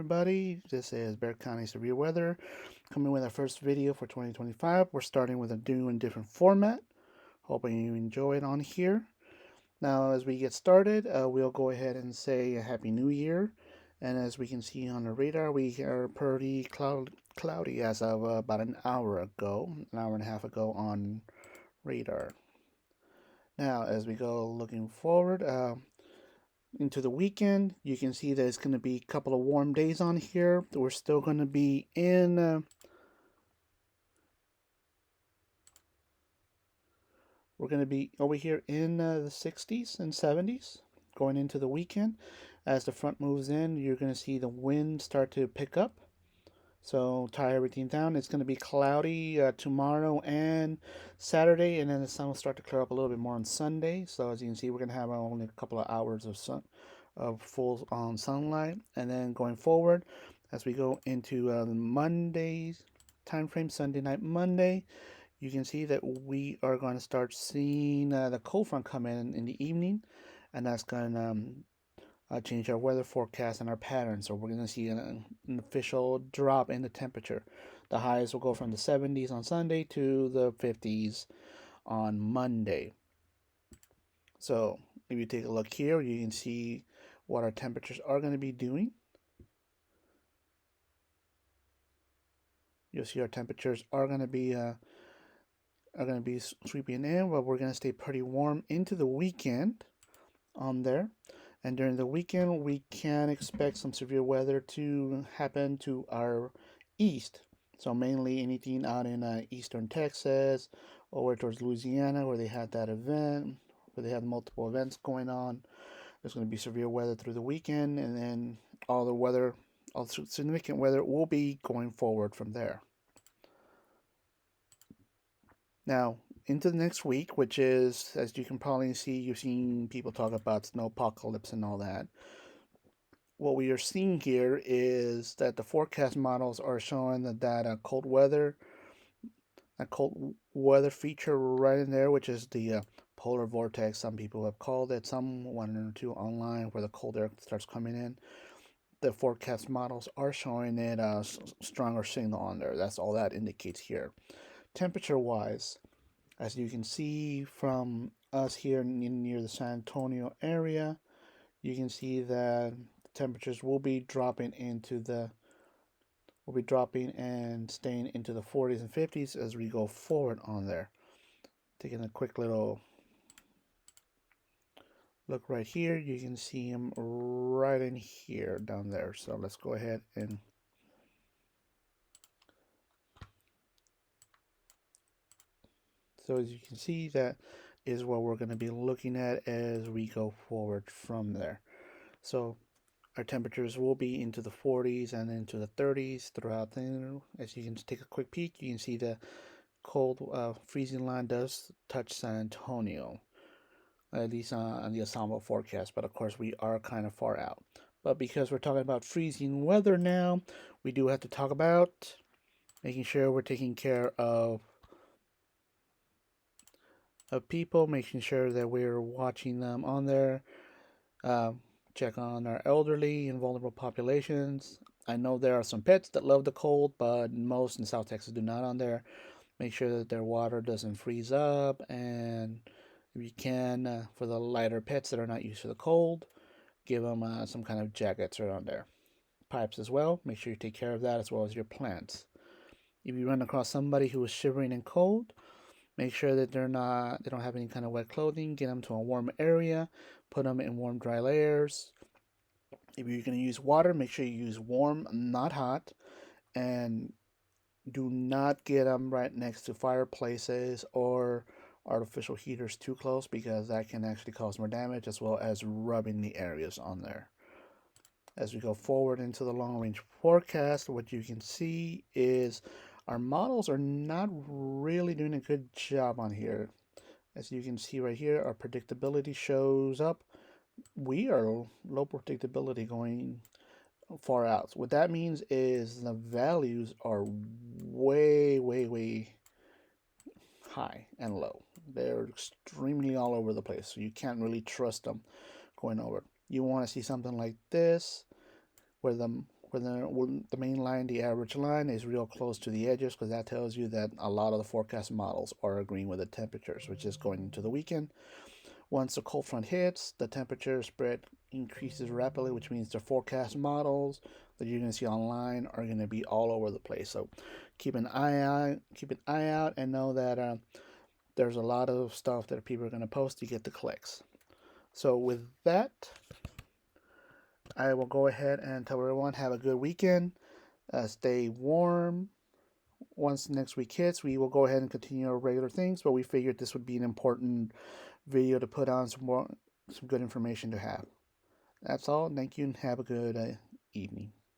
everybody. This is Bear County Severe Weather coming with our first video for 2025. We're starting with a new and different format. Hoping you enjoy it on here. Now, as we get started, we'll go ahead and say a Happy New Year. And as we can see on the radar, we are pretty cloudy as of about an hour and a half ago on radar. Now, as we go looking forward, into the weekend, you can see that it's going to be a couple of warm days on here. We're still going to be in we're going to be over here in the 60s and 70s going into the weekend. As the front moves in, you're going to see the wind start to pick up, so tie everything down. It's going to be cloudy tomorrow and Saturday, and then the sun will start to clear up a little bit more on Sunday. So as you can see, we're going to have only a couple of hours of sun of full on sunlight. And then going forward, as we go into Monday's time frame, Sunday night Monday, you can see that we are going to start seeing the cold front come in the evening, and that's going to change our weather forecast and our patterns. So we're going to see an official drop in the temperature. The highs will go from the 70s on Sunday to the 50s on Monday. So if you take a look here, you can see what our temperatures are going to be doing. You'll see our temperatures are going to be sweeping in, but we're going to stay pretty warm into the weekend on there. And during the weekend, we can expect some severe weather to happen to our east. So mainly anything out in eastern Texas over towards Louisiana, where they had that event, where they had multiple events going on. There's going to be severe weather through the weekend, and then all significant weather will be going forward from there. Now, into the next week, which is, as you can probably see, you've seen people talk about snow apocalypse and all that. What we are seeing here is that the forecast models are showing that cold weather feature right in there, which is the polar vortex, some people have called it, some one or two online, where the cold air starts coming in. The forecast models are showing it a stronger signal on there. That's all that indicates here. Temperature wise, as you can see from us here near the San Antonio area, you can see that the temperatures will be dropping and staying into the 40s and 50s as we go forward on there. Taking a quick little look right here, you can see them right in here down there. So let's go ahead and so as you can see, that is what we're going to be looking at as we go forward from there. So our temperatures will be into the 40s and into the 30s throughout the, as you can take a quick peek, you can see the cold freezing line does touch San Antonio, at least on the ensemble forecast, but of course we are kind of far out. But because we're talking about freezing weather now, we do have to talk about making sure we're taking care of people, making sure that we're watching them on there. Check on our elderly and vulnerable populations. I know there are some pets that love the cold, but most in South Texas do not on there. Make sure that their water doesn't freeze up, and if you can, for the lighter pets that are not used to the cold, give them some kind of jackets around there. Pipes as well. Make sure you take care of that, as well as your plants. If you run across somebody who is shivering and cold, make sure that they don't have any kind of wet clothing. Get them to a warm area. Put them in warm, dry layers. If you're going to use water, make sure you use warm, not hot. And do not get them right next to fireplaces or artificial heaters too close, because that can actually cause more damage, as well as rubbing the areas on there. As we go forward into the long range forecast, what you can see is our models are not really doing a good job on here. As you can see right here, our predictability shows up. We are low predictability going far out. What that means is the values are way, way, way high and low. They're extremely all over the place, so you can't really trust them going over. You want to see something like this, where the when the main line, the average line, is real close to the edges, because that tells you that a lot of the forecast models are agreeing with the temperatures, which is going into the weekend. Once the cold front hits, the temperature spread increases rapidly, which means the forecast models that you're going to see online are going to be all over the place. So keep an eye out, and know that there's a lot of stuff that people are going to post to get the clicks. So with that, I will go ahead and tell everyone, have a good weekend. Stay warm. Once next week hits, we will go ahead and continue our regular things, but we figured this would be an important video to put on some good information to have. That's all. Thank you, and have a good evening.